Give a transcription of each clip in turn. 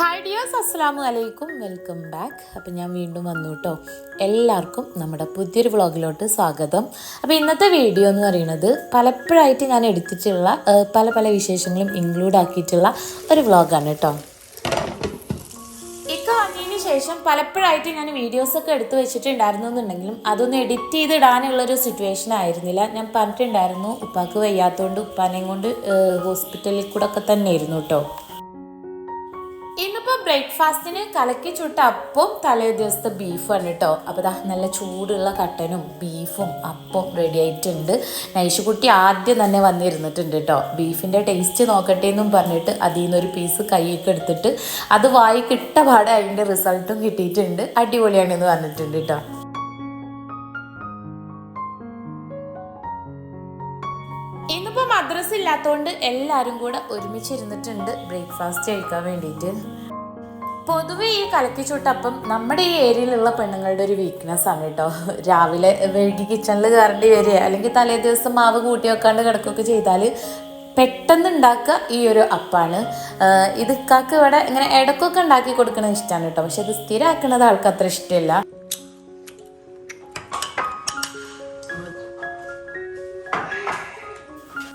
Hi dears, അസ്സലാമു അലൈക്കും, welcome back. അപ്പം ഞാൻ വീണ്ടും വന്നു കേട്ടോ. എല്ലാവർക്കും നമ്മുടെ പുതിയൊരു വ്ളോഗിലോട്ട് സ്വാഗതം. അപ്പോൾ ഇന്നത്തെ വീഡിയോ എന്ന് പറയുന്നത് പലപ്പോഴായിട്ട് ഞാൻ എടുത്തിട്ടുള്ള പല പല വിശേഷങ്ങളും ഇൻക്ലൂഡ് ആക്കിയിട്ടുള്ള ഒരു വ്ളോഗാണ് കേട്ടോ. ഇക്ക വന്നതിന് ശേഷം പലപ്പോഴായിട്ട് ഞാൻ വീഡിയോസൊക്കെ എടുത്ത് വെച്ചിട്ടുണ്ടായിരുന്നു എന്നുണ്ടെങ്കിലും അതൊന്ന് എഡിറ്റ് ചെയ്തിടാനുള്ളൊരു സിറ്റുവേഷൻ ആയിരുന്നില്ല. ഞാൻ പറഞ്ഞിട്ടുണ്ടായിരുന്നു ഉപ്പാക്ക് വയ്യാത്തതുകൊണ്ട് ഉപ്പാനെയും കൊണ്ട് ഹോസ്പിറ്റലിൽ കൂടെ ഒക്കെ തന്നെ ആയിരുന്നു കേട്ടോ. ഇന്നിപ്പോൾ ബ്രേക്ക്ഫാസ്റ്റിന് കലക്കി ചുട്ട അപ്പവും തലേ ദിവസത്തെ ബീഫാണ് കേട്ടോ. അപ്പോൾ നല്ല ചൂടുള്ള കട്ടനും ബീഫും അപ്പം റെഡി ആയിട്ടുണ്ട്. നൈഷുകുട്ടി ആദ്യം തന്നെ വന്നിരുന്നിട്ടുണ്ട് കേട്ടോ. ബീഫിൻ്റെ ടേസ്റ്റ് നോക്കട്ടെ എന്നും പറഞ്ഞിട്ട് അതിൽ നിന്നൊരു പീസ് കൈയൊക്കെ എടുത്തിട്ട് അത് വായി കിട്ട പാടെ അതിൻ്റെ റിസൾട്ടും കിട്ടിയിട്ടുണ്ട്. അടിപൊളിയാണെന്ന് പറഞ്ഞിട്ടുണ്ട് കേട്ടോ. ഇന്നിപ്പോൾ മദ്രസ ഇല്ലാത്തതുകൊണ്ട് എല്ലാവരും കൂടെ ഒരുമിച്ചിരുന്നിട്ടുണ്ട് ബ്രേക്ക്ഫാസ്റ്റ് കഴിക്കാൻ വേണ്ടിയിട്ട്. പൊതുവെ ഈ കലക്കി ചുട്ടപ്പം നമ്മുടെ ഈ ഏരിയയിലുള്ള പെണ്ണുങ്ങളുടെ ഒരു വീക്ക്നെസ് ആണ് കേട്ടോ. രാവിലെ വൈകി കിച്ചണിൽ കയറേണ്ടി വരിക അല്ലെങ്കിൽ തലേ ദിവസം മാവ് കൂട്ടി വെക്കാണ്ട് കിടക്കുകയൊക്കെ ചെയ്താൽ പെട്ടെന്ന് ഉണ്ടാക്കുക ഈ ഒരു അപ്പാണ്. ഇത് ഇക്കാക്ക് ഇവിടെ ഇങ്ങനെ ഇടയ്ക്കൊക്കെ ഉണ്ടാക്കി കൊടുക്കണത് ഇഷ്ടമാണ് കേട്ടോ. പക്ഷെ ഇത് സ്ഥിരമാക്കുന്നത് ആൾക്ക് അത്ര ഇഷ്ടമില്ല.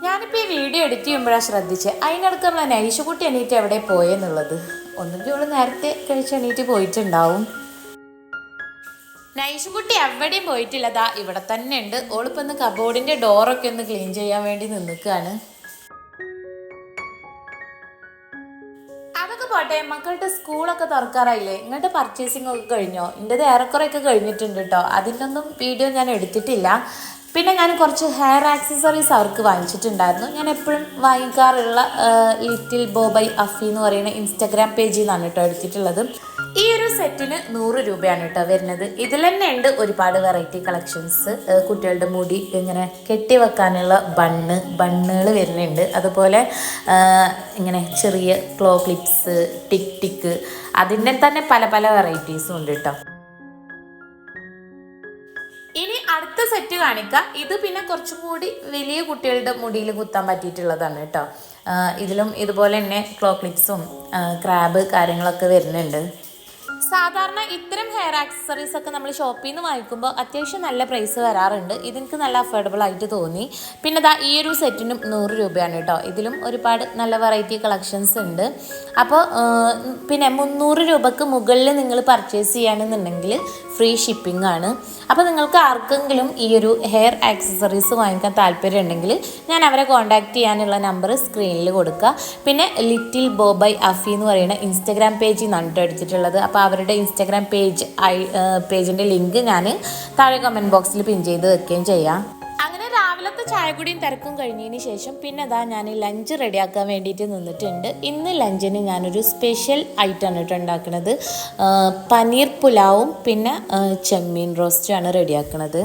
ഞാനിപ്പോൾ ഈ വീഡിയോ എഡിറ്റ് ചെയ്യുമ്പോഴാണ് ശ്രദ്ധിച്ചത് അതിനിടയ്ക്കുള്ള നൈഷുകുട്ടി എണീറ്റ് എവിടെ പോയെന്നുള്ളത്. ഒന്നുകിൽ അവൾ നേരത്തെ കഴിച്ച് എണീറ്റ് പോയിട്ടുണ്ടാവും. നൈഷുകുട്ടി എവിടെയും പോയിട്ടില്ല, ദാ ഇവിടെ തന്നെ ഉണ്ട്. ഓളിപ്പോൾ ഒന്ന് കബോർഡിൻ്റെ ഡോറൊക്കെ ഒന്ന് ക്ലീൻ ചെയ്യാൻ വേണ്ടി നിൽക്കുകയാണ്. അതൊക്കെ പോട്ടെ, മക്കളുടെ സ്കൂളൊക്കെ തുറക്കാറായില്ലേ? ഇങ്ങോട്ട് പർച്ചേസിംഗ് ഒക്കെ കഴിഞ്ഞോ? എൻ്റെത് ഏറെക്കുറെയൊക്കെ കഴിഞ്ഞിട്ടുണ്ട് കേട്ടോ. അതിൻ്റെയൊന്നും വീഡിയോ ഞാൻ എടുത്തിട്ടില്ല. പിന്നെ ഞാൻ കുറച്ച് ഹെയർ ആക്സസറീസ് അവർക്ക് വാങ്ങിച്ചിട്ടുണ്ടായിരുന്നു. ഞാൻ എപ്പോഴും വാങ്ങിക്കാറുള്ള ലിറ്റിൽ ബോബൈ അഫി എന്ന് പറയുന്ന ഇൻസ്റ്റാഗ്രാം പേജിൽ നിന്നാണ് കേട്ടോ എടുത്തിട്ടുള്ളത്. ഈ ഒരു സെറ്റിന് 100 രൂപയാണ് കേട്ടോ വരുന്നത്. ഇതിൽ തന്നെ ഉണ്ട് ഒരുപാട് വെറൈറ്റി കളക്ഷൻസ്. കുട്ടികളുടെ മുടി ഇങ്ങനെ കെട്ടി വെക്കാനുള്ള ബണ്ണുകൾ വരുന്നുണ്ട്. അതുപോലെ ഇങ്ങനെ ചെറിയ ക്ലോ ക്ലിപ്സ്, ടിക്ക് അതിൻ്റെ തന്നെ പല പല വെറൈറ്റീസും ഉണ്ട് കേട്ടോ. ഇനി അടുത്ത സെറ്റ് കാണിക്കാം. ഇത് പിന്നെ കുറച്ചും കൂടി വലിയ കുട്ടികളുടെ മുടിയിൽ കുത്താൻ പറ്റിയിട്ടുള്ളതാണ് കേട്ടോ. ഇതിലും ഇതുപോലെ തന്നെ ക്ലോ ക്ലിപ്സും ക്രാബ് കാര്യങ്ങളൊക്കെ വരുന്നുണ്ട്. സാധാരണ ഇത്തരം ഹെയർ ആക്സസറീസ് ഒക്കെ നമ്മൾ ഷോപ്പിൽ നിന്ന് വാങ്ങിക്കുമ്പോൾ അത്യാവശ്യം നല്ല പ്രൈസ് വരാറുണ്ട്. ഇതെനിക്ക് നല്ല അഫോർഡബിൾ ആയിട്ട് തോന്നി. പിന്നെ ദാ ഈ ഒരു സെറ്റിനും 100 രൂപയാണ് കേട്ടോ. ഇതിലും ഒരുപാട് നല്ല വെറൈറ്റി കളക്ഷൻസ് ഉണ്ട്. അപ്പോൾ പിന്നെ 300 രൂപക്ക് മുകളിൽ നിങ്ങൾ പർച്ചേസ് ചെയ്യുകയാണെന്നുണ്ടെങ്കിൽ ഫ്രീ ഷിപ്പിംഗ് ആണ്. അപ്പോൾ നിങ്ങൾക്ക് ആർക്കെങ്കിലും ഈ ഒരു ഹെയർ ആക്സസറീസ് വാങ്ങിക്കാൻ താല്പര്യം ഉണ്ടെങ്കിൽ ഞാൻ അവരെ കോൺടാക്ട് ചെയ്യാനുള്ള നമ്പർ സ്ക്രീനിൽ കൊടുക്കുക. പിന്നെ ലിറ്റിൽ ബോബൈ അഫി എന്ന് പറയുന്ന ഇൻസ്റ്റാഗ്രാം പേജിൽ നിന്നാണ് എടുത്തിട്ടുള്ളത്. അപ്പോൾ അവരുടെ ഇൻസ്റ്റാഗ്രാം പേജിൻ്റെ ലിങ്ക് ഞാൻ താഴെ കമൻറ്റ് ബോക്സിൽ പിൻ ചെയ്ത് വെക്കുകയും ചെയ്യാം. അങ്ങനെ രാവിലത്തെ ചായകുടിയും തിരക്കും കഴിഞ്ഞതിന് ശേഷം പിന്നെ ഞാൻ ലഞ്ച് റെഡിയാക്കാൻ വേണ്ടിയിട്ട് നിന്നിട്ടുണ്ട്. ഇന്ന് ലഞ്ചിന് ഞാനൊരു സ്പെഷ്യൽ ഐറ്റമാണ് കേട്ടോ ഉണ്ടാക്കുന്നത്. പനീർ പുലാവും പിന്നെ ചെമ്മീൻ റോസ്റ്റുമാണ് റെഡിയാക്കുന്നത്.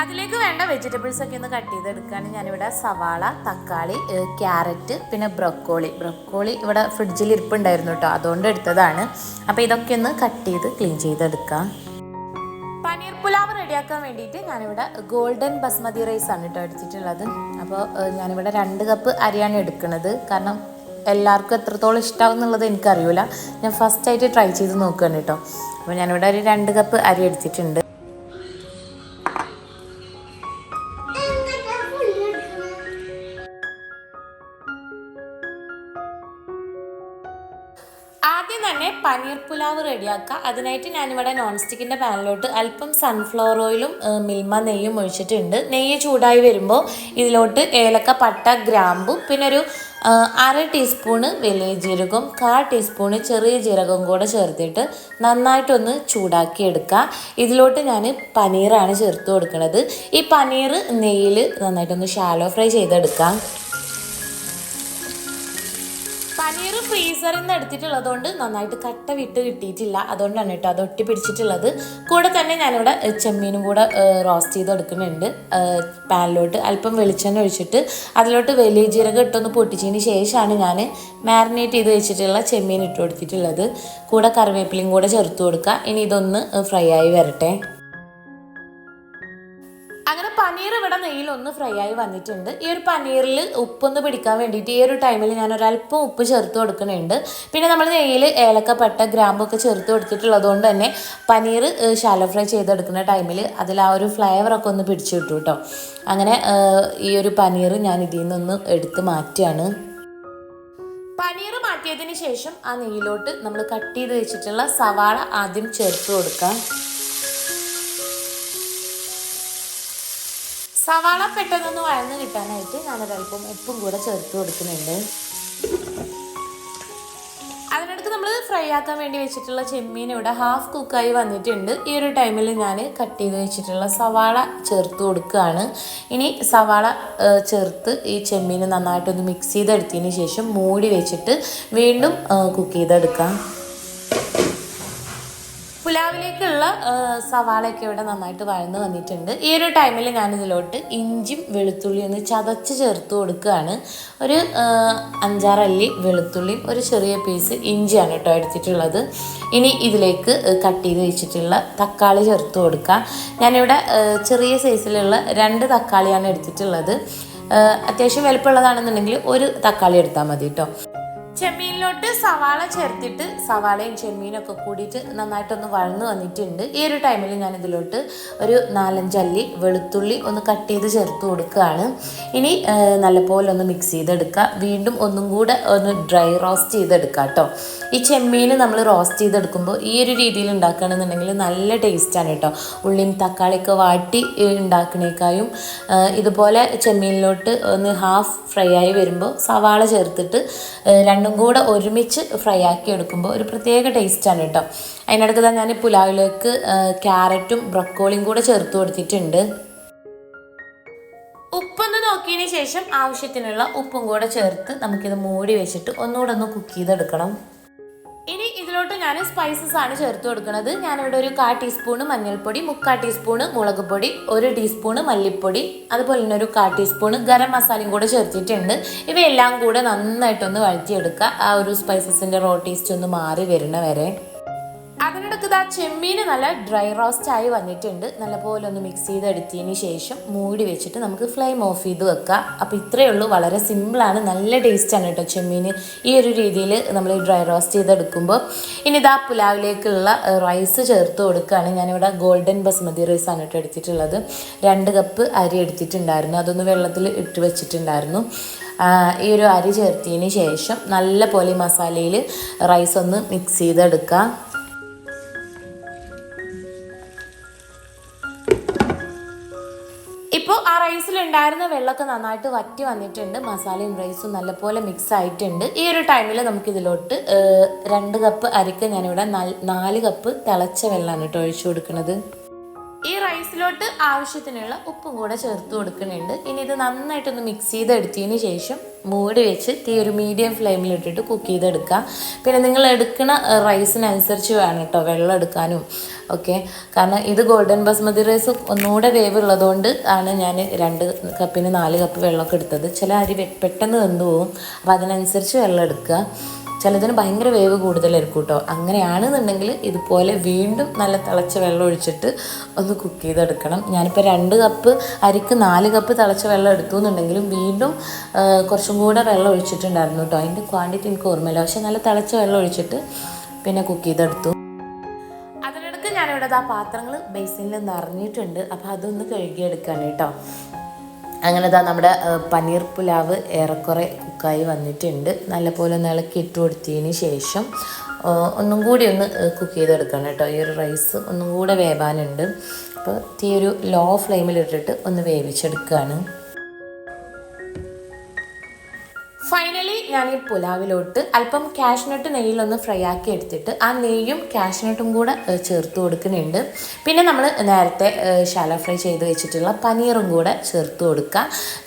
അതിലേക്ക് വേണ്ട വെജിറ്റബിൾസ് ഒക്കെ ഒന്ന് കട്ട് ചെയ്തെടുക്കുകയാണ്. ഞാനിവിടെ സവാള, തക്കാളി, ക്യാരറ്റ് പിന്നെ ബ്രൊക്കോളി ഇവിടെ ഫ്രിഡ്ജിൽ ഇരിപ്പുണ്ടായിരുന്നു കേട്ടോ, അതുകൊണ്ട് എടുത്തതാണ്. അപ്പോൾ ഇതൊക്കെ ഒന്ന് കട്ട് ചെയ്ത് ക്ലീൻ ചെയ്തെടുക്കാം. പനീർ പുലാവ് റെഡിയാക്കാൻ വേണ്ടിയിട്ട് ഞാനിവിടെ ഗോൾഡൻ ബസ്മതി റൈസ് ആണ് കേട്ടോ എടുത്തിട്ടുള്ളത്. അപ്പോൾ ഞാനിവിടെ 2 കപ്പ് അരിയാണ് എടുക്കുന്നത്. കാരണം എല്ലാവർക്കും എത്രത്തോളം ഇഷ്ടമാവും എന്നുള്ളത് എനിക്കറിയില്ല. ഞാൻ ഫസ്റ്റായിട്ട് ട്രൈ ചെയ്ത് നോക്കുകയാണ് കേട്ടോ. അപ്പോൾ ഞാനിവിടെ ഒരു 2 കപ്പ് അരി എടുത്തിട്ടുണ്ട്. ആദ്യം തന്നെ പനീർ പുലാവ് റെഡിയാക്കുക. അതിനായിട്ട് ഞാനിവിടെ നോൺ സ്റ്റിക്കിൻ്റെ പാനിലോട്ട് അല്പം സൺഫ്ലവർ ഓയിലും മിൽമ നെയ്യും ഒഴിച്ചിട്ടുണ്ട്. നെയ്യ് ചൂടായി വരുമ്പോൾ ഇതിലോട്ട് ഏലക്ക, പട്ട, ഗ്രാമ്പു പിന്നെ ഒരു 1/2 ടീസ്പൂണ് വലിയ ജീരകം, 1/4 ടീസ്പൂണ് ചെറിയ ജീരകം കൂടെ ചേർത്തിട്ട് നന്നായിട്ടൊന്ന് ചൂടാക്കി എടുക്കുക. ഇതിലോട്ട് ഞാൻ പനീറാണ് ചേർത്ത് കൊടുക്കുന്നത്. ഈ പനീർ നെയ്യിൽ നന്നായിട്ടൊന്ന് ഷാലോ ഫ്രൈ ചെയ്തെടുക്കാം. പനീർ ഫ്രീസറിൽ നിന്ന് എടുത്തിട്ടുള്ളതുകൊണ്ട് നന്നായിട്ട് കട്ട വിട്ട് കിട്ടിയിട്ടില്ല. അതുകൊണ്ടാണ് കേട്ടോ അത് ഒട്ടി പിടിച്ചിട്ടുള്ളത്. കൂടെ തന്നെ ഞാനിവിടെ ചെമ്മീനും കൂടെ റോസ്റ്റ് ചെയ്തെടുക്കുന്നുണ്ട്. പാനിലോട്ട് അല്പം വെളിച്ചെണ്ണ ഒഴിച്ചിട്ട് അതിലോട്ട് വലിയ ജീരകം ഇട്ടൊന്ന് പൊട്ടിച്ചതിന് ശേഷമാണ് ഞാൻ മാരിനേറ്റ് ചെയ്ത് വെച്ചിട്ടുള്ള ചെമ്മീൻ ഇട്ട് കൊടുത്തിട്ടുള്ളത്. കൂടെ കറിവേപ്പിലയും കൂടെ ചേർത്ത് കൊടുക്കുക. ഇനി ഇതൊന്ന് ഫ്രൈ ആയി വരട്ടെ. അങ്ങനെ പനീർ ഇവിടെ നെയ്യിൽ ഒന്ന് ഫ്രൈ ആയി വന്നിട്ടുണ്ട്. ഈ ഒരു പനീറിൽ ഉപ്പൊന്ന് പിടിക്കാൻ വേണ്ടിയിട്ട് ഈ ഒരു ടൈമിൽ ഞാൻ ഒരല്പം ഉപ്പ് ചേർത്ത് കൊടുക്കുന്നുണ്ട്. പിന്നെ നമ്മൾ നെയ്യിൽ ഏലക്ക, പട്ട, ഗ്രാമ്പൊക്കെ ചേർത്ത് കൊടുത്തിട്ടുള്ളത് കൊണ്ട് തന്നെ പനീർ ശാലോ ഫ്രൈ ചെയ്തെടുക്കുന്ന ടൈമിൽ അതിൽ ആ ഒരു ഫ്ലേവറൊക്കെ ഒന്ന് പിടിച്ചു കിട്ടും കേട്ടോ. അങ്ങനെ ഈ ഒരു പനീർ ഞാൻ ഇതിൽ നിന്നൊന്ന് എടുത്ത് മാറ്റുകയാണ്. പനീർ മാറ്റിയതിന് ശേഷം ആ നെയ്യിലോട്ട് നമ്മൾ കട്ട് ചെയ്ത് വെച്ചിട്ടുള്ള സവാള ആദ്യം ചേർത്ത് കൊടുക്കാം. സവാള പെട്ടെന്നൊന്ന് വഴന്ന് കിട്ടാനായിട്ട് ഞാനൊരല്പം ഉപ്പും കൂടെ ചേർത്ത് കൊടുക്കുന്നുണ്ട്. അതിനടുത്ത് നമ്മൾ ഫ്രൈ ആക്കാൻ വേണ്ടി വെച്ചിട്ടുള്ള ചെമ്മീൻ ഇവിടെ ഹാഫ് കുക്കായി വന്നിട്ടുണ്ട്. ഈ ഒരു ടൈമിൽ ഞാൻ കട്ട് ചെയ്ത് വെച്ചിട്ടുള്ള സവാള ചേർത്ത് കൊടുക്കുകയാണ്. ഇനി സവാള ചേർത്ത് ഈ ചെമ്മീൻ നന്നായിട്ടൊന്ന് മിക്സ് ചെയ്തെടുത്തതിന് ശേഷം മൂടി വെച്ചിട്ട് വീണ്ടും കുക്ക് ചെയ്തെടുക്കാം. പുലാവിലേക്കുള്ള സവാളയൊക്കെ ഇവിടെ നന്നായിട്ട് വഴന്ന് വന്നിട്ടുണ്ട്. ഈ ഒരു ടൈമിൽ ഞാനിതിലോട്ട് ഇഞ്ചിയും വെളുത്തുള്ളിയും ഒന്ന് ചതച്ച് ചേർത്ത് കൊടുക്കുകയാണ്. ഒരു 5-6 അല്ലി വെളുത്തുള്ളിയും ഒരു ചെറിയ പീസ് ഇഞ്ചിയാണ് കേട്ടോ എടുത്തിട്ടുള്ളത്. ഇനി ഇതിലേക്ക് കട്ട് ചെയ്ത് വെച്ചിട്ടുള്ള തക്കാളി ചേർത്ത് കൊടുക്കുക. ഞാനിവിടെ ചെറിയ സൈസിലുള്ള 2 തക്കാളിയാണ് എടുത്തിട്ടുള്ളത്. അത്യാവശ്യം വലുപ്പമുള്ളതാണെന്നുണ്ടെങ്കിൽ ഒരു തക്കാളി എടുത്താൽ മതി കേട്ടോ. ചെമ്മീനിലോട്ട് സവാള ചേർത്തിട്ട് സവാളയും ചെമ്മീനൊക്കെ കൂടിയിട്ട് നന്നായിട്ടൊന്ന് വഴന്ന് വന്നിട്ടുണ്ട്. ഈ ഒരു ടൈമിൽ ഞാൻ ഇതിലോട്ട് ഒരു 4-5 അല്ലി വെളുത്തുള്ളി ഒന്ന് കട്ട് ചെയ്ത് ചേർത്ത് കൊടുക്കുകയാണ്. ഇനി നല്ലപോലെ ഒന്ന് മിക്സ് ചെയ്തെടുക്കുക. വീണ്ടും ഒന്നും കൂടെ ഒന്ന് ഡ്രൈ റോസ്റ്റ് ചെയ്തെടുക്കുക കേട്ടോ. ഈ ചെമ്മീൻ നമ്മൾ റോസ്റ്റ് ചെയ്തെടുക്കുമ്പോൾ ഈ ഒരു രീതിയിൽ ഉണ്ടാക്കുകയാണെന്നുണ്ടെങ്കിൽ നല്ല ടേസ്റ്റാണ് കേട്ടോ. ഉള്ളിയും തക്കാളിയൊക്കെ വാട്ടി ഉണ്ടാക്കണേക്കായും ഇതുപോലെ ചെമ്മീനിലോട്ട് ഒന്ന് ഹാഫ് ഫ്രൈ ആയി വരുമ്പോൾ സവാള ചേർത്തിട്ട് രണ്ടും കൂടെ ഒരുമിച്ച് ഫ്രൈ ആക്കി എടുക്കുമ്പോൾ ഒരു പ്രത്യേക ടേസ്റ്റാണ് കേട്ടോ. അതിനിടയ്ക്ക് തന്നെ ഞാൻ പുലാവിലേക്ക് ക്യാരറ്റും ബ്രൊക്കോളിയും കൂടെ ചേർത്ത് കൊടുത്തിട്ടുണ്ട്. ഉപ്പൊന്ന് നോക്കിയതിന് ശേഷം ആവശ്യത്തിനുള്ള ഉപ്പും കൂടെ ചേർത്ത് നമുക്കിത് മൂടി വെച്ചിട്ട് ഒന്നുകൂടെ ഒന്ന് കുക്ക് ചെയ്തെടുക്കണം. ഇനി ഇതിലോട്ട് ഞാൻ സ്പൈസസ് ആണ് ചേർത്ത് കൊടുക്കുന്നത്. ഞാനിവിടെ ഒരു 1/4 ടീസ്പൂണ് മഞ്ഞൾപ്പൊടി, 3/4 ടീസ്പൂണ് മുളക് പൊടി, 1 ടീസ്പൂണ് മല്ലിപ്പൊടി, അതുപോലെ തന്നെ ഒരു 1/4 ടീസ്പൂണ് ഗരം മസാലയും കൂടെ ചേർത്തിട്ടുണ്ട്. ഇവയെല്ലാം കൂടെ നന്നായിട്ടൊന്ന് വഴറ്റിയെടുക്കുക. ആ ഒരു സ്പൈസസിൻ്റെ റോ ടേസ്റ്റ് ഒന്ന് മാറി വരുന്ന വരെ. അതിനിടയ്ക്ക് ആ ചെമ്മീൻ നല്ല ഡ്രൈ റോസ്റ്റ് ആയി വന്നിട്ടുണ്ട്. നല്ലപോലെ ഒന്ന് മിക്സ് ചെയ്തെടുത്തതിന് ശേഷം മൂടി വെച്ചിട്ട് നമുക്ക് ഫ്ലെയിം ഓഫ് ചെയ്ത് വെക്കാം. അപ്പോൾ ഇത്രയേ ഉള്ളൂ. വളരെ സിമ്പിളാണ്, നല്ല ടേസ്റ്റാണ് കേട്ടോ ചെമ്മീൻ ഈ ഒരു രീതിയിൽ നമ്മൾ ഡ്രൈ റോസ്റ്റ് ചെയ്തെടുക്കുമ്പോൾ. ഇനി ഇതാ പുലാവിലേക്കുള്ള റൈസ് ചേർത്ത് കൊടുക്കുകയാണ്. ഞാനിവിടെ ഗോൾഡൻ ബസ്മതി റൈസാണ് കേട്ടോ എടുത്തിട്ടുള്ളത്. 2 കപ്പ് അരി എടുത്തിട്ടുണ്ടായിരുന്നു. അതൊന്ന് വെള്ളത്തിൽ ഇട്ട് വെച്ചിട്ടുണ്ടായിരുന്നു. ഈ ഒരു അരി ചേർത്തതിന് ശേഷം നല്ല പോലെ മസാലയിൽ റൈസ് ഒന്ന് മിക്സ് ചെയ്തെടുക്കാം. ഇപ്പോൾ ആ റൈസിലുണ്ടായിരുന്ന വെള്ളമൊക്കെ നന്നായിട്ട് വറ്റി വന്നിട്ടുണ്ട്. മസാലയും റൈസും നല്ലപോലെ മിക്സ് ആയിട്ടുണ്ട്. ഈ ഒരു ടൈമിൽ നമുക്കിതിലോട്ട് 2 കപ്പ് അരിക്ക് ഞാനിവിടെ 4 കപ്പ് തിളച്ച വെള്ളമാണ് കേട്ടോ ഒഴിച്ചു കൊടുക്കുന്നത്. ഈ റൈസിലോട്ട് ആവശ്യത്തിനുള്ള ഉപ്പും കൂടെ ചേർത്ത് കൊടുക്കുന്നുണ്ട്. ഇനി ഇത് നന്നായിട്ടൊന്ന് മിക്സ് ചെയ്തെടുത്തതിന് ശേഷം മൂടി വെച്ച് തീ ഒരു മീഡിയം ഫ്ലെയിമിലിട്ടിട്ട് കുക്ക് ചെയ്തെടുക്കുക. പിന്നെ നിങ്ങൾ എടുക്കുന്ന റൈസിനനുസരിച്ച് വേണം കേട്ടോ വെള്ളം എടുക്കാനും ഒക്കെ. കാരണം ഇത് ഗോൾഡൻ ബസ്മതി റൈസ് ഒന്നുകൂടെ വേവ് ഉള്ളതുകൊണ്ട് ആണ് ഞാൻ 2 കപ്പിന് 4 കപ്പ് വെള്ളമൊക്കെ എടുത്തത്. ചില അരി പെട്ടെന്ന് വെന്ത് പോകും. അപ്പോൾ അതിനനുസരിച്ച് വെള്ളം എടുക്കുക. ചിലതിന് ഭയങ്കര വേവ് കൂടുതലായിരിക്കും കേട്ടോ. അങ്ങനെയാണെന്നുണ്ടെങ്കിൽ ഇതുപോലെ വീണ്ടും നല്ല തിളച്ച വെള്ളം ഒഴിച്ചിട്ട് ഒന്ന് കുക്ക് ചെയ്തെടുക്കണം. ഞാനിപ്പോൾ 2 കപ്പ് അരിക്ക് 4 കപ്പ് തിളച്ച വെള്ളം എടുത്തു എന്നുണ്ടെങ്കിലും വീണ്ടും കുറച്ചും കൂടെ വെള്ളം ഒഴിച്ചിട്ടുണ്ടായിരുന്നു കേട്ടോ. അതിൻ്റെ ക്വാണ്ടിറ്റി എനിക്ക് ഓർമ്മയില്ല. പക്ഷെ നല്ല തിളച്ച വെള്ളം ഒഴിച്ചിട്ട് പിന്നെ കുക്ക് ചെയ്തെടുത്തു. അതിനിടയ്ക്ക് ഞാനിവിടെ ആ പാത്രങ്ങൾ ബേസിനിൽ നിറഞ്ഞിട്ടുണ്ട്. അപ്പോൾ അതൊന്ന് കഴുകിയെടുക്കുകയാണ് കേട്ടോ. അങ്ങനെ നമ്മുടെ പനീർ പുലാവ് ഏറെക്കുറെ കുക്കായി വന്നിട്ടുണ്ട്. നല്ലപോലെ ഒന്ന് ഇളക്കി ഇട്ട് കൊടുത്തതിന് ശേഷം ഒന്നും കൂടി ഒന്ന് കുക്ക് ചെയ്തെടുക്കണം കേട്ടോ. ഈ ഒരു റൈസ് ഒന്നും കൂടെ വേവാനുണ്ട്. അപ്പോൾ തീ ഒരു ലോ ഫ്ലെയിമിലിട്ടിട്ട് ഒന്ന് വേവിച്ചെടുക്കുകയാണ്. ഫൈനലി ഞാൻ ഈ പുലാവിലോട്ട് അല്പം കാഷ്നട്ട് നെയ്യിലൊന്ന് ഫ്രൈ ആക്കി എടുത്തിട്ട് ആ നെയ്യും കാഷ്നട്ടും കൂടെ ചേർത്ത് കൊടുക്കുന്നുണ്ട്. പിന്നെ നമ്മൾ നേരത്തെ ശാലോ ഫ്രൈ ചെയ്ത് വെച്ചിട്ടുള്ള പനീറും കൂടെ ചേർത്ത് കൊടുക്കുക.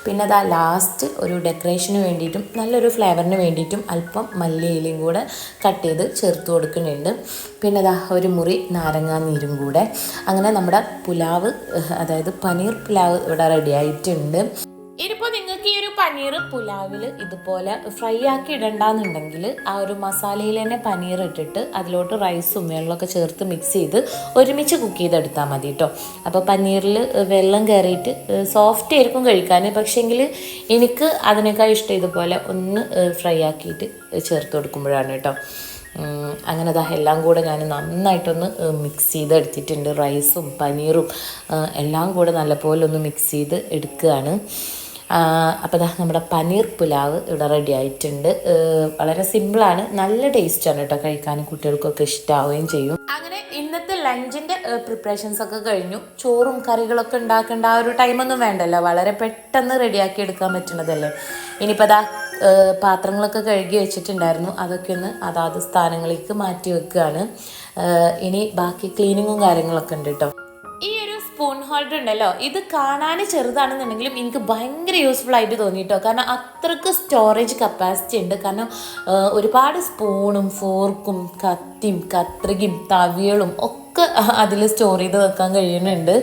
പിന്നെ അതാ ലാസ്റ്റ് ഒരു ഡെക്കറേഷന് വേണ്ടിയിട്ടും നല്ലൊരു ഫ്ലേവറിന് വേണ്ടിയിട്ടും അല്പം മല്ലിയിലയും കൂടെ കട്ട് ചെയ്ത് ചേർത്ത് കൊടുക്കുന്നുണ്ട്. പിന്നെ അതാ ഒരു മുറി നാരങ്ങാ നീരും കൂടെ. അങ്ങനെ നമ്മുടെ പുലാവ്, അതായത് പനീർ പുലാവ് ഇവിടെ റെഡി ആയിട്ടുണ്ട്. ഇനിയിപ്പോൾ നിങ്ങൾക്ക് നിങ്ങൾക്ക് ഈ ഒരു പനീർ പുലാവിൽ ഇതുപോലെ ഫ്രൈ ആക്കി ഇടണ്ടെന്നുണ്ടെങ്കിൽ ആ ഒരു മസാലയിൽ തന്നെ പനീർ ഇട്ടിട്ട് അതിലോട്ട് റൈസും വെള്ളമൊക്കെ ചേർത്ത് മിക്സ് ചെയ്ത് ഒരുമിച്ച് കുക്ക് ചെയ്തെടുത്താൽ മതി കേട്ടോ. അപ്പോൾ പനീറിൽ വെള്ളം കയറിയിട്ട് സോഫ്റ്റ് ആയിരിക്കും കഴിക്കാൻ, പക്ഷേങ്കിൽ എനിക്ക് അതിനേക്കാൾ ഇഷ്ടം ഇതുപോലെ ഒന്ന് ഫ്രൈ ആക്കിയിട്ട് ചേർത്ത് കൊടുക്കുമ്പോഴാണ് കേട്ടോ. അങ്ങനെ എല്ലാം കൂടെ ഞാൻ നന്നായിട്ടൊന്ന് മിക്സ് ചെയ്തെടുത്തിട്ടുണ്ട്. റൈസും പനീറും എല്ലാം കൂടെ നല്ലപോലെ ഒന്ന് മിക്സ് ചെയ്ത് എടുക്കുകയാണ്. അപ്പോൾ നമ്മുടെ പനീർ പുലാവ് ഇവിടെ റെഡി ആയിട്ടുണ്ട്. വളരെ സിമ്പിളാണ്, നല്ല ടേസ്റ്റാണ് കേട്ടോ, കഴിക്കാൻ കുട്ടികൾക്കൊക്കെ ഇഷ്ടമാവുകയും ചെയ്യും. അങ്ങനെ ഇന്നത്തെ ലഞ്ചിൻ്റെ പ്രിപ്പറേഷൻസ് ഒക്കെ കഴിഞ്ഞു. ചോറും കറികളൊക്കെ ഉണ്ടാക്കേണ്ട ആ ഒരു ടൈമൊന്നും വേണ്ടല്ലോ, വളരെ പെട്ടെന്ന് റെഡിയാക്കി എടുക്കാൻ പറ്റുന്നതല്ലേ. ഇനിയിപ്പോൾ പാത്രങ്ങളൊക്കെ കഴുകി വെച്ചിട്ടുണ്ടായിരുന്നു, അതൊക്കെ ഒന്ന് അതാത് സ്ഥാനങ്ങളിലേക്ക് മാറ്റി വെക്കുകയാണ്. ഇനി ബാക്കി ക്ലീനിങ്ങും കാര്യങ്ങളൊക്കെ ഉണ്ട് കേട്ടോ. ഈ ഒരു സ്പൂൺ ഹോൾഡർ ഉണ്ടല്ലോ, ഇത് കാണാൻ ചെറുതാണെന്നുണ്ടെങ്കിലും എനിക്ക് ഭയങ്കര യൂസ്ഫുൾ ആയിട്ട് തോന്നിയിട്ടോ. കാരണം അത്രയ്ക്ക് സ്റ്റോറേജ് കപ്പാസിറ്റി ഉണ്ട്. കാരണം ഒരുപാട് സ്പൂണും ഫോർക്കും കത്തിയും കത്രികയും തവികളും ഒക്കെ അതിൽ സ്റ്റോർ ചെയ്ത് വെക്കാൻ കഴിയുന്നുണ്ട്.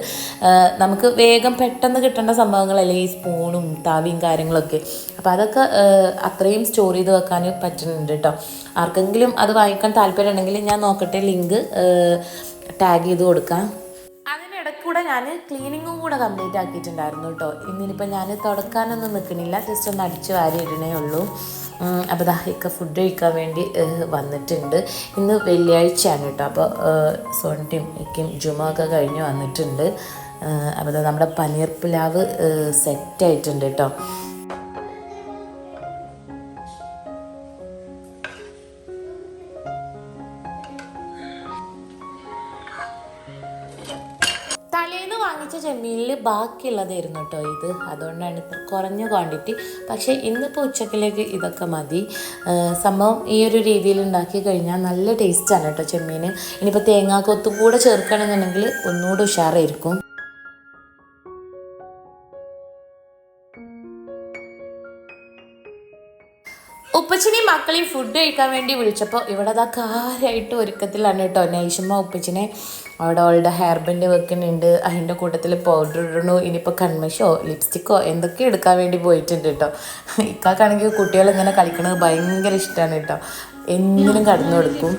നമുക്ക് വേഗം പെട്ടെന്ന് കിട്ടേണ്ട സംഭവങ്ങളല്ലേ ഈ സ്പൂണും തവിയും കാര്യങ്ങളൊക്കെ. അപ്പോൾ അതൊക്കെ അത്രയും സ്റ്റോർ ചെയ്ത് വെക്കാൻ പറ്റുന്നുണ്ട് കേട്ടോ. ആർക്കെങ്കിലും അത് വാങ്ങിക്കാൻ താല്പര്യം ഉണ്ടെങ്കിൽ ഞാൻ നോക്കട്ടെ, ലിങ്ക് ടാഗ് ചെയ്ത് കൊടുക്കാം. അതിനിടയ്ക്കൂടെ ഞാൻ ക്ലീനിങ്ങും കൂടെ കംപ്ലീറ്റ് ആക്കിയിട്ടുണ്ടായിരുന്നു കേട്ടോ. ഇന്നിപ്പോൾ ഞാൻ തുടക്കാനൊന്നും നിൽക്കണില്ല, ജസ്റ്റ് ഒന്ന് അടിച്ച് വാരി ഇടണേ ഉള്ളൂ. അപ്പോൾ ഇക്ക ഫുഡ് കഴിക്കാൻ വേണ്ടി വന്നിട്ടുണ്ട്. ഇന്ന് വെള്ളിയാഴ്ചയാണ് കേട്ടോ. അപ്പോൾ സോണിയും ഇക്കും ജുമ ഒക്കെ കഴിഞ്ഞ് വന്നിട്ടുണ്ട്. അപ്പോൾ നമ്മുടെ പനീർ പുലാവ് സെറ്റായിട്ടുണ്ട് കേട്ടോ. തലേന്ന് വാങ്ങിച്ച ചെമ്മീനിൽ ബാക്കിയുള്ളതായിരുന്നു കേട്ടോ ഇത്, അതുകൊണ്ടാണ് ഇത്ര കുറഞ്ഞ ക്വാണ്ടിറ്റി. പക്ഷേ ഇന്നിപ്പോൾ ഉച്ചക്കിലേക്ക് ഇതൊക്കെ മതി. സംഭവം ഈ ഒരു രീതിയിൽ ഉണ്ടാക്കി കഴിഞ്ഞാൽ നല്ല ടേസ്റ്റാണ് കേട്ടോ ചെമ്മീൻ. ഇനിയിപ്പോൾ തേങ്ങാക്കൊത്തും കൂടെ ചേർക്കണമെന്നുണ്ടെങ്കിൽ ഒന്നുകൂടെ ഉഷാറായിരിക്കും. ഉപ്പച്ചിനെയും മക്കളെയും ഫുഡ് കഴിക്കാൻ വേണ്ടി വിളിച്ചപ്പോൾ ഇവിടെ കാര്യമായിട്ട് ഒരുക്കത്തിലാണ് കേട്ടോ. നൈഷമ്മ ഉപ്പച്ചിനെ അവിടെ അവളുടെ ഹെയർ ബാൻഡ് വെക്കുന്നുണ്ട്, അതിൻ്റെ കൂട്ടത്തിൽ പൗഡർ ഇടണു, ഇനിയിപ്പോൾ കൺമഷോ ലിപ്സ്റ്റിക്കോ എന്തൊക്കെ എടുക്കാൻ വേണ്ടി പോയിട്ടുണ്ട് കേട്ടോ. ഇക്കാണെങ്കിൽ കുട്ടികൾ ഇങ്ങനെ കളിക്കണത് ഭയങ്കര ഇഷ്ടമാണ് കേട്ടോ. എന്തിനും കടന്നു കൊടുക്കും.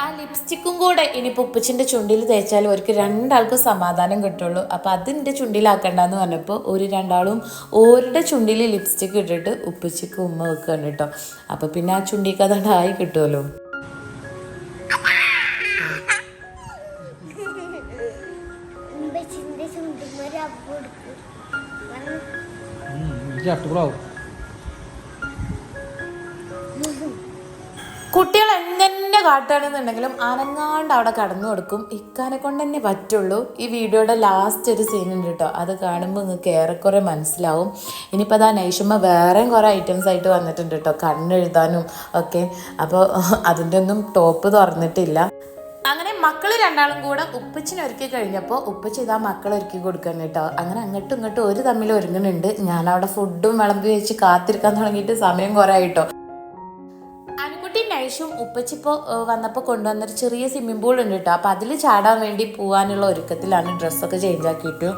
ആ ലിപ്സ്റ്റിക്കും കൂടെ ഇനിയിപ്പോൾ ഉപ്പച്ചിൻ്റെ ചുണ്ടിൽ തേച്ചാൽ അവർക്ക് രണ്ടാൾക്കും സമാധാനം കിട്ടുള്ളൂ. അപ്പോൾ അതിൻ്റെ ചുണ്ടിലാക്കണ്ടെന്ന് പറഞ്ഞപ്പോൾ ഒരു രണ്ടാളും ഓരുടെ ചുണ്ടിൽ ലിപ്സ്റ്റിക്ക് ഇട്ടിട്ട് ഉപ്പച്ചിക്ക് ഉമ്മ വെക്കുകയാണ് കേട്ടോ. അപ്പോൾ പിന്നെ ആ ചുണ്ടിക്ക് അതായി കിട്ടുമല്ലോ. കുട്ടികൾ എന്നെ കാട്ടുകയാണെന്നുണ്ടെങ്കിലും അനങ്ങാണ്ട് അവിടെ കടന്നു കൊടുക്കും. ഇക്കാനെ കൊണ്ട് തന്നെ പറ്റുള്ളൂ. ഈ വീഡിയോയുടെ ലാസ്റ്റ് ഒരു സീനുണ്ട് കേട്ടോ, അത് കാണുമ്പോൾ നിങ്ങൾക്ക് ഏറെക്കുറെ മനസ്സിലാവും. ഇനിയിപ്പോൾ നൈഷമ്മ വേറെയും കുറേ ഐറ്റംസ് ആയിട്ട് വന്നിട്ടുണ്ട് കേട്ടോ, കണ്ണെഴുതാനും ഒക്കെ. അപ്പോൾ അതിൻ്റെ ഒന്നും ടോപ്പ് തുറന്നിട്ടില്ല. അങ്ങനെ മക്കൾ രണ്ടാളും കൂടെ ഉപ്പച്ചിനെ ഒരുക്കി കഴിഞ്ഞപ്പോൾ ഉപ്പച്ചി ഇതാ മക്കളെ ഒരുക്കി കൊടുക്കണം കേട്ടോ. അങ്ങനെ അങ്ങോട്ടും ഇങ്ങോട്ടും ഒരു തമ്മിൽ ഒരുങ്ങുന്നുണ്ട്. ഞാനവിടെ ഫുഡും വിളമ്പി വെച്ച് കാത്തിരിക്കാൻ തുടങ്ങിയിട്ട് സമയം കുറേ ആയിട്ടോ. നൈഷും ഉപ്പച്ചിപ്പോൾ വന്നപ്പോൾ കൊണ്ടുവന്നൊരു ചെറിയ സ്വിമ്മിംഗ് പൂൾ ഉണ്ട് കേട്ടോ. അപ്പോൾ അതിൽ ചാടാൻ വേണ്ടി പോകാനുള്ള ഒരുക്കത്തിലാണ്, ഡ്രസ്സൊക്കെ ചേഞ്ച് ആക്കിയിട്ടു.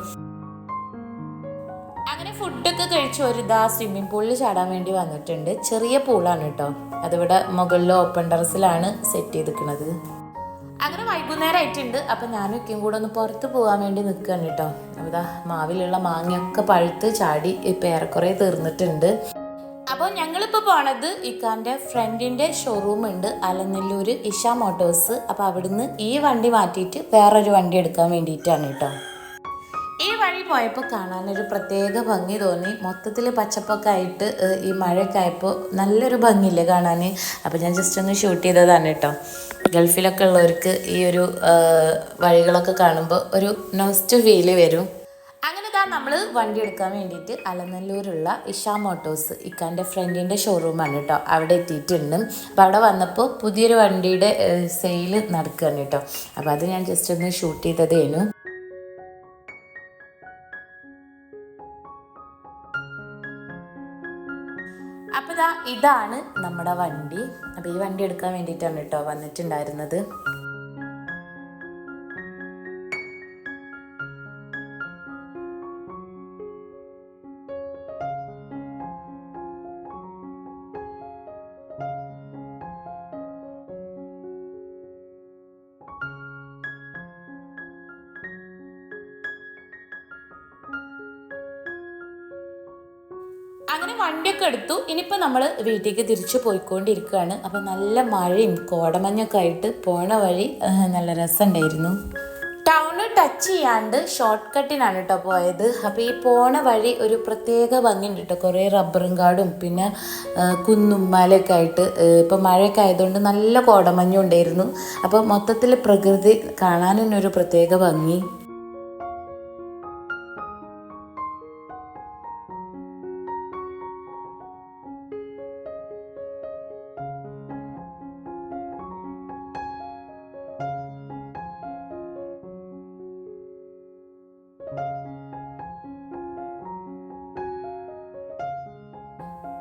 അങ്ങനെ ഫുഡൊക്കെ കഴിച്ച് ഒരു സ്വിമ്മിംഗ് പൂളിൽ ചാടാൻ വേണ്ടി വന്നിട്ടുണ്ട്. ചെറിയ പൂളാണ് കേട്ടോ, അതിവിടെ മുകളിൽ ഓപ്പൺ ടെറസിലാണ് സെറ്റ് ചെയ്തിരിക്കുന്നത്. അങ്ങനെ വൈകുന്നേരം ആയിട്ടുണ്ട്. അപ്പം ഞാനും ഒക്കെയും കൂടെ ഒന്ന് പുറത്ത് പോകാൻ വേണ്ടി നിൽക്കുകയാണ് കേട്ടോ. അപ്പോൾ മാവിലുള്ള മാങ്ങയൊക്കെ പഴുത്ത് ചാടി ഇപ്പം ഏറെക്കുറെ തീർന്നിട്ടുണ്ട്. അപ്പോൾ ഞങ്ങളിപ്പോൾ പോണത് ഇക്കാൻ്റെ ഫ്രണ്ടിൻ്റെ ഷോറൂം ഉണ്ട് അലനല്ലൂർ, ഇഷ മോട്ടോഴ്സ്. അപ്പോൾ അവിടുന്ന് ഈ വണ്ടി മാറ്റിയിട്ട് വേറൊരു വണ്ടി എടുക്കാൻ വേണ്ടിയിട്ടാണ് കേട്ടോ. ഈ വഴി പോയപ്പോൾ കാണാനൊരു പ്രത്യേക ഭംഗി തോന്നി. മൊത്തത്തിൽ പച്ചപ്പൊക്കെ ആയിട്ട് ഈ മഴയൊക്കെ ആയപ്പോൾ നല്ലൊരു ഭംഗിയില്ലേ കാണാൻ. അപ്പോൾ ഞാൻ ജസ്റ്റ് ഒന്ന് ഷൂട്ട് ചെയ്തതാണ് കേട്ടോ. ഗൾഫിലൊക്കെ ഉള്ളവർക്ക് ഈ ഒരു വഴികളൊക്കെ കാണുമ്പോൾ ഒരു നോസ്റ്റ് ഫീല് വരും. അങ്ങനെ നമ്മൾ വണ്ടി എടുക്കാൻ വേണ്ടിയിട്ട് അലനല്ലൂരുള്ള ഇഷ മോട്ടോഴ്സ് ഇക്കാൻ്റെ ഫ്രണ്ടിൻ്റെ ഷോറൂമാണ് കേട്ടോ, അവിടെ എത്തിയിട്ടുണ്ട്. അപ്പോൾ അവിടെ വന്നപ്പോൾ പുതിയൊരു വണ്ടിയുടെ സെയിൽ നടക്കുകയാണ് കേട്ടോ. അപ്പോൾ അത് ഞാൻ ജസ്റ്റ് ഒന്ന് ഷൂട്ട് ചെയ്തതേനു. അപ്പോൾ ഇതാണ് നമ്മുടെ വണ്ടി. അപ്പോൾ ഈ വണ്ടി എടുക്കാൻ വേണ്ടിയിട്ടാണ് കേട്ടോ വന്നിട്ടുണ്ടായിരുന്നത്. അങ്ങനെ വണ്ടിയൊക്കെ എടുത്തു. ഇനിയിപ്പോൾ നമ്മൾ വീട്ടിലേക്ക് തിരിച്ചു പോയിക്കൊണ്ടിരിക്കുകയാണ്. അപ്പോൾ നല്ല മഴയും കോടമഞ്ഞൊക്കെ ആയിട്ട് പോണ വഴി നല്ല രസമുണ്ടായിരുന്നു. ടൗണ് ടച്ച് ചെയ്യാണ്ട് ഷോർട്ട് കട്ടിനാണ് കേട്ടോ പോയത്. അപ്പോൾ ഈ പോണ വഴി ഒരു പ്രത്യേക ഭംഗിയുണ്ട് കേട്ടോ. കുറേ റബ്ബറും കാടും പിന്നെ കുന്നും മലയൊക്കെ ആയിട്ട്. ഇപ്പോൾ മഴയൊക്കെ ആയതുകൊണ്ട് നല്ല കോടമഞ്ഞും ഉണ്ടായിരുന്നു. അപ്പോൾ മൊത്തത്തിൽ പ്രകൃതി കാണാനൊരു പ്രത്യേക ഭംഗി.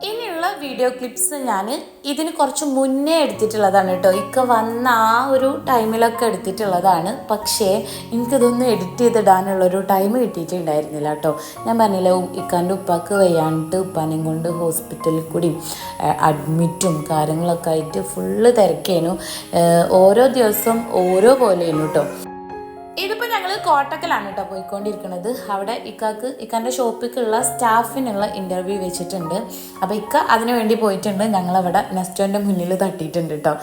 ഇനിയുള്ള വീഡിയോ ക്ലിപ്സ് ഞാൻ ഇതിന് കുറച്ച് മുന്നേ എടുത്തിട്ടുള്ളതാണ് കേട്ടോ. ഇക്ക വന്ന ആ ഒരു ടൈമിലൊക്കെ എടുത്തിട്ടുള്ളതാണ്. പക്ഷേ എനിക്കിതൊന്നും എഡിറ്റ് ചെയ്തിടാനുള്ളൊരു ടൈം കിട്ടിയിട്ടുണ്ടായിരുന്നില്ല കേട്ടോ. ഞാൻ പറഞ്ഞില്ല, ഇക്കാൻ്റെ ഉപ്പാക്ക് വയ്യാണ്ട് ഉപ്പാനെയും കൊണ്ട് ഹോസ്പിറ്റലിൽ കൂടി അഡ്മിറ്റും കാര്യങ്ങളൊക്കെ ആയിട്ട് ഫുള്ള് തിരക്കേനു. ഓരോ ദിവസം ഓരോ പോലെയായിരുന്നു കേട്ടോ. ഇതിപ്പോൾ ഞങ്ങൾ കോട്ടക്കലാണ് കേട്ടോ പോയിക്കൊണ്ടിരിക്കുന്നത്. അവിടെ ഇക്കാൻ്റെ ഷോപ്പിലേക്കുള്ള സ്റ്റാഫിനുള്ള ഇൻ്റർവ്യൂ വെച്ചിട്ടുണ്ട്. അപ്പോൾ ഇക്ക അതിനു വേണ്ടി പോയിട്ടുണ്ട്. ഞങ്ങളവിടെ നെസ്റ്റോൻ്റെ മുന്നിൽ തട്ടിയിട്ടുണ്ട് കേട്ടോ.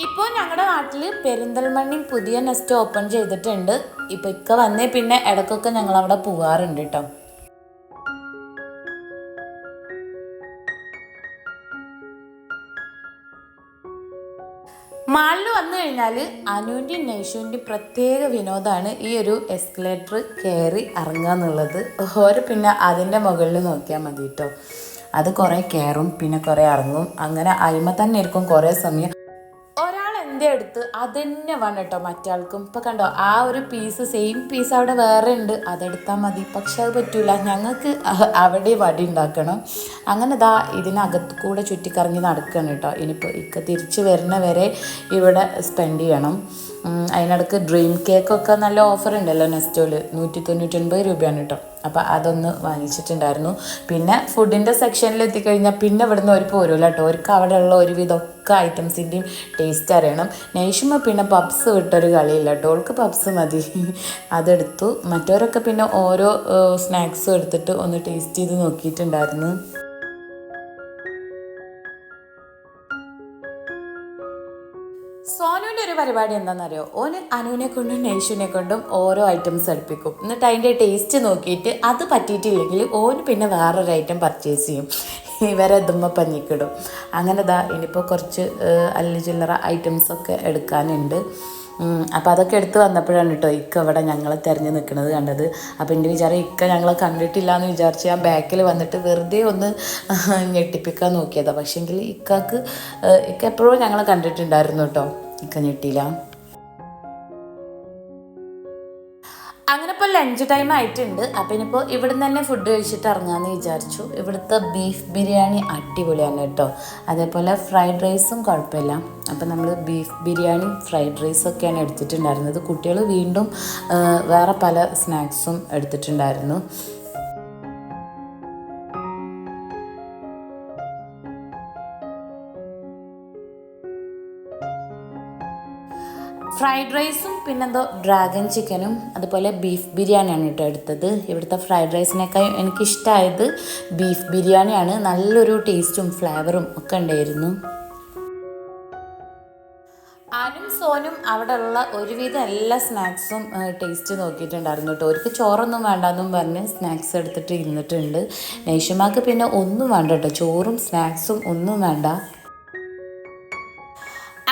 ഇപ്പോൾ ഞങ്ങളുടെ നാട്ടിൽ പെരിന്തൽമണ്ണയും പുതിയ നെസ്റ്റോ ഓപ്പൺ ചെയ്തിട്ടുണ്ട്. ഇപ്പോൾ ഇക്ക വന്നേ പിന്നെ ഇടയ്ക്കൊക്കെ ഞങ്ങളവിടെ പോകാറുണ്ട് കേട്ടോ. മാളിൽ വന്നു കഴിഞ്ഞാൽ അനുവിൻ്റെയും നൈഷുവിൻ്റെയും പ്രത്യേക വിനോദമാണ് ഈ ഒരു എസ്കലേറ്റർ കയറി ഇറങ്ങുക എന്നുള്ളത്. ഓരോ പിന്നെ അതിൻ്റെ മുകളിൽ നോക്കിയാൽ മതി കേട്ടോ. അത് കുറേ കയറും പിന്നെ കുറേ ഇറങ്ങും. അങ്ങനെ അയിമ തന്നെ ആയിരിക്കും കുറേ സമയം. എൻ്റെ അടുത്ത് അതന്നെ വേണം കേട്ടോ മറ്റാൾക്കും. ഇപ്പം കണ്ടോ, ആ ഒരു പീസ് സെയിം പീസ് അവിടെ വേറെ ഉണ്ട്, അതെടുത്താൽ മതി. പക്ഷെ അത് പറ്റൂല, ഞങ്ങൾക്ക് അവിടെ വടി ഉണ്ടാക്കണം. അങ്ങനെ ദാ ഇതിനകത്ത് കൂടെ ചുറ്റിക്കറങ്ങി നടക്കണം കേട്ടോ. ഇനിയിപ്പോൾ ഇക്ക തിരിച്ച് വരുന്ന വരെ ഇവിടെ സ്പെൻഡ് ചെയ്യണം. അതിനിടയ്ക്ക് ഡ്രീം കേക്കൊക്കെ നല്ല ഓഫർ ഉണ്ടല്ലോ നെസ്റ്റോയിൽ, 199 രൂപയാണ് കേട്ടോ. അപ്പോൾ അതൊന്ന് വാങ്ങിച്ചിട്ടുണ്ടായിരുന്നു. പിന്നെ ഫുഡിൻ്റെ സെക്ഷനിൽ എത്തിക്കഴിഞ്ഞാൽ പിന്നെ ഇവിടുന്ന് ഒരു പോരുമല്ല കേട്ടോ. അവർക്ക് അവിടെയുള്ള ഒരുവിധമൊക്കെ ഐറ്റംസിൻ്റെയും ടേസ്റ്റ് അറിയണം. നൈഷുമ്മ പിന്നെ പപ്സ് വിട്ടൊരു കളിയില്ല കേട്ടോ. അവൾക്ക് പപ്സ് മതി, അതെടുത്തു. മറ്റവരൊക്കെ പിന്നെ ഓരോ സ്നാക്സും എടുത്തിട്ട് ഒന്ന് ടേസ്റ്റ് ചെയ്ത് നോക്കിയിട്ടുണ്ടായിരുന്നു. സോനുവിൻ്റെ ഒരു പരിപാടി എന്താണെന്നറിയോ, ഓന് അനുവിനെ കൊണ്ടും നൈഷുവിനെ കൊണ്ടും ഓരോ ഐറ്റംസ് അടുപ്പിക്കും. എന്നിട്ട് അതിൻ്റെ ടേസ്റ്റ് നോക്കിയിട്ട് അത് പറ്റിയിട്ടില്ലെങ്കിൽ ഓന് പിന്നെ വേറൊരു ഐറ്റം പർച്ചേസ് ചെയ്യും. ഇവരെ ഇതുമ്പോൾ പഞ്ഞിക്കിടും. അങ്ങനെ ദാ ഇനിയിപ്പോൾ കുറച്ച് അല്ലി ചില്ലറ ഐറ്റംസൊക്കെ എടുക്കാനുണ്ട്. അപ്പോൾ അതൊക്കെ എടുത്ത് വന്നപ്പോഴാണ് കേട്ടോ ഇക്ക അവിടെ ഞങ്ങളെ തിരഞ്ഞ് നിൽക്കുന്നത് കണ്ടത്. അപ്പോൾ എൻ്റെ വിചാരം ഇക്ക ഞങ്ങളെ കണ്ടിട്ടില്ല എന്ന് വിചാരിച്ച് ഞാൻ ബാക്കിൽ വന്നിട്ട് വെറുതെ ഒന്ന് ഞെട്ടിപ്പിക്കാൻ നോക്കിയതാണ്. പക്ഷേങ്കിൽ ഇക്ക എപ്പോഴും ഞങ്ങളെ കണ്ടിട്ടുണ്ടായിരുന്നു കേട്ടോ. ഇക്ക ഞെട്ടിയില്ല. അങ്ങനെ ഇപ്പോൾ ലഞ്ച് ടൈം ആയിട്ടുണ്ട്. അപ്പോൾ ഇനിയിപ്പോൾ ഇവിടുന്ന് തന്നെ ഫുഡ് കഴിച്ചിട്ട് ഇറങ്ങാമെന്ന് വിചാരിച്ചു. ഇവിടുത്തെ ബീഫ് ബിരിയാണി അടിപൊളിയാണ് കേട്ടോ. അതേപോലെ ഫ്രൈഡ് റൈസും കുഴപ്പമില്ല. അപ്പോൾ നമ്മൾ ബീഫ് ബിരിയാണി ഫ്രൈഡ് റൈസൊക്കെയാണ് എടുത്തിട്ടുണ്ടായിരുന്നത്. കുട്ടികൾ വീണ്ടും വേറെ പല സ്നാക്സും എടുത്തിട്ടുണ്ടായിരുന്നു. ഫ്രൈഡ് റൈസും പിന്നെന്തോ ഡ്രാഗൺ ചിക്കനും അതുപോലെ ബീഫ് ബിരിയാണിയാണ് കേട്ടോ എടുത്തത്. ഇവിടുത്തെ ഫ്രൈഡ് റൈസിനേക്കാൾ എനിക്കിഷ്ടമായത് ബീഫ് ബിരിയാണിയാണ്. നല്ലൊരു ടേസ്റ്റും ഫ്ലേവറും ഒക്കെ ഉണ്ടായിരുന്നു. ആനും സോനും അവിടെ ഉള്ള ഒരുവിധം എല്ലാ സ്നാക്സും ടേസ്റ്റ് നോക്കിയിട്ടുണ്ടായിരുന്നു കേട്ടോ. അവർക്ക് ചോറൊന്നും വേണ്ടെന്നും പറഞ്ഞ് സ്നാക്സ് എടുത്തിട്ട് ഇരുന്നിട്ടുണ്ട്. നൈഷുമാക്ക് പിന്നെ ഒന്നും വേണ്ട കേട്ടോ, ചോറും സ്നാക്സും ഒന്നും വേണ്ട.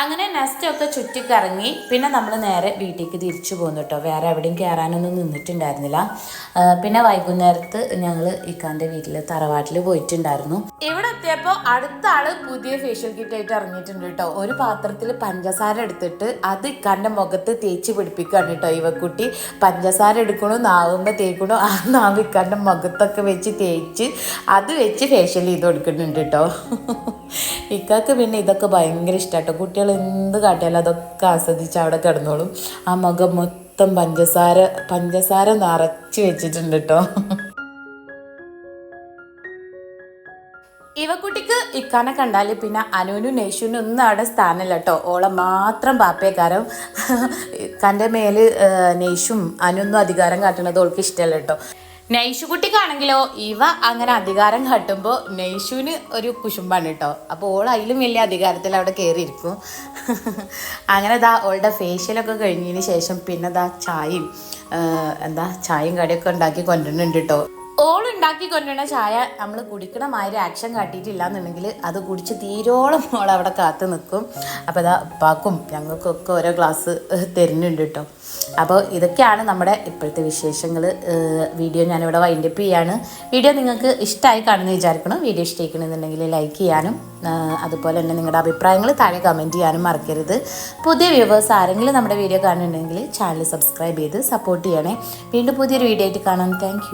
അങ്ങനെ നെസ്റ്റൊക്കെ ചുറ്റിക്കറങ്ങി പിന്നെ നമ്മൾ നേരെ വീട്ടിലേക്ക് തിരിച്ചു പോന്നു കേട്ടോ. വേറെ എവിടെയും കയറാനൊന്നും നിന്നിട്ടുണ്ടായിരുന്നില്ല. പിന്നെ വൈകുന്നേരത്ത് ഞങ്ങൾ ഇക്കാൻ്റെ വീട്ടിൽ തറവാട്ടിൽ പോയിട്ടുണ്ടായിരുന്നു. ഇവിടെ എത്തിയപ്പോൾ അടുത്ത ആള് പുതിയ ഫേഷ്യൽ കിറ്റായിട്ട് ഇറങ്ങിയിട്ടുണ്ട് കേട്ടോ. ഒരു പാത്രത്തിൽ പഞ്ചസാര എടുത്തിട്ട് അത് ഇക്കാൻ്റെ മുഖത്ത് തേച്ച് പിടിപ്പിക്കുകയാണ് കേട്ടോ. ഇവക്കുട്ടി പഞ്ചസാര എടുക്കണോ നാവുമ്പോൾ തേക്കണോ ആ നാവ് ഇക്കാൻ്റെ മുഖത്തൊക്കെ വെച്ച് തേച്ച് അത് വെച്ച് ഫേഷ്യൽ ചെയ്ത് കൊടുക്കുന്നുണ്ട് കേട്ടോ. ഇക്കാക്ക് പിന്നെ ഇതൊക്കെ ഭയങ്കര ഇഷ്ടമാട്ടോ. കുട്ടികൾ എന്ത് കാട്ടിയാലും അതൊക്കെ ആസ്വദിച്ച് അവിടെ കിടന്നോളും. ആ മുഖം മൊത്തം പഞ്ചസാര നിറച്ച് വെച്ചിട്ടുണ്ട് കേട്ടോ. ഇവക്കുട്ടിക്ക് ഇക്കാനെ കണ്ടാൽ പിന്നെ അനുവിനും നെയ്ഷുവിനും ഒന്നും അവിടെ സ്ഥാനമില്ല കേട്ടോ. ഓളെ മാത്രം പാപ്പേക്കാരം. ഇക്കാൻ്റെ മേൽ നെയ്ഷും അനുവൊന്നും അധികാരം കാട്ടുന്നത് ഓൾക്ക് ഇഷ്ടമല്ല കേട്ടോ. നെയ്ഷുകുട്ടിക്കാണെങ്കിലോ ഇവ അങ്ങനെ അധികാരം കാട്ടുമ്പോൾ നെയ്ഷുവിന് ഒരു കുശുമ്പാണ് കേട്ടോ. അപ്പോൾ ഓൾ അതിലും വലിയ അധികാരത്തിൽ അവിടെ കയറിയിരിക്കും. അങ്ങനെ ഓളുടെ ഫേഷ്യലൊക്കെ കഴിഞ്ഞതിന് ശേഷം പിന്നെ ചായയും കടിയൊക്കെ ഉണ്ടാക്കി കൊണ്ടുവരുന്നുണ്ട് കേട്ടോ. ഓളുണ്ടാക്കി കൊണ്ടുവരുന്ന ചായ നമ്മൾ കുടിക്കണ മാതിരി ആക്ഷൻ കാട്ടിയിട്ടില്ല എന്നുണ്ടെങ്കിൽ അത് കുടിച്ച് തീരോളം അവിടെ കാത്തു നിൽക്കും. അപ്പോൾ ഉപ്പാക്കും ഞങ്ങൾക്കൊക്കെ ഓരോ ഗ്ലാസ് തരുന്നുണ്ട് കേട്ടോ. അപ്പോൾ ഇതൊക്കെയാണ് നമ്മുടെ ഇപ്പോഴത്തെ വിശേഷങ്ങൾ. വീഡിയോ ഞാനിവിടെ വൈൻഡപ്പ് ചെയ്യാണ്. വീഡിയോ നിങ്ങൾക്ക് ഇഷ്ടമായി കാണുമെന്ന് വിചാരിക്കണം. വീഡിയോ ഇഷ്ടമായിക്കണമെന്നുണ്ടെങ്കിൽ ലൈക്ക് ചെയ്യാനും അതുപോലെ തന്നെ നിങ്ങളുടെ അഭിപ്രായങ്ങൾ താഴെ കമൻറ്റ് ചെയ്യാനും മറക്കരുത്. പുതിയ വ്യൂവേഴ്സ് ആരെങ്കിലും നമ്മുടെ വീഡിയോ കാണുന്നുണ്ടെങ്കിൽ ചാനൽ സബ്സ്ക്രൈബ് ചെയ്ത് സപ്പോർട്ട് ചെയ്യണേ. വീണ്ടും പുതിയൊരു വീഡിയോ ആയിട്ട് കാണാം. താങ്ക്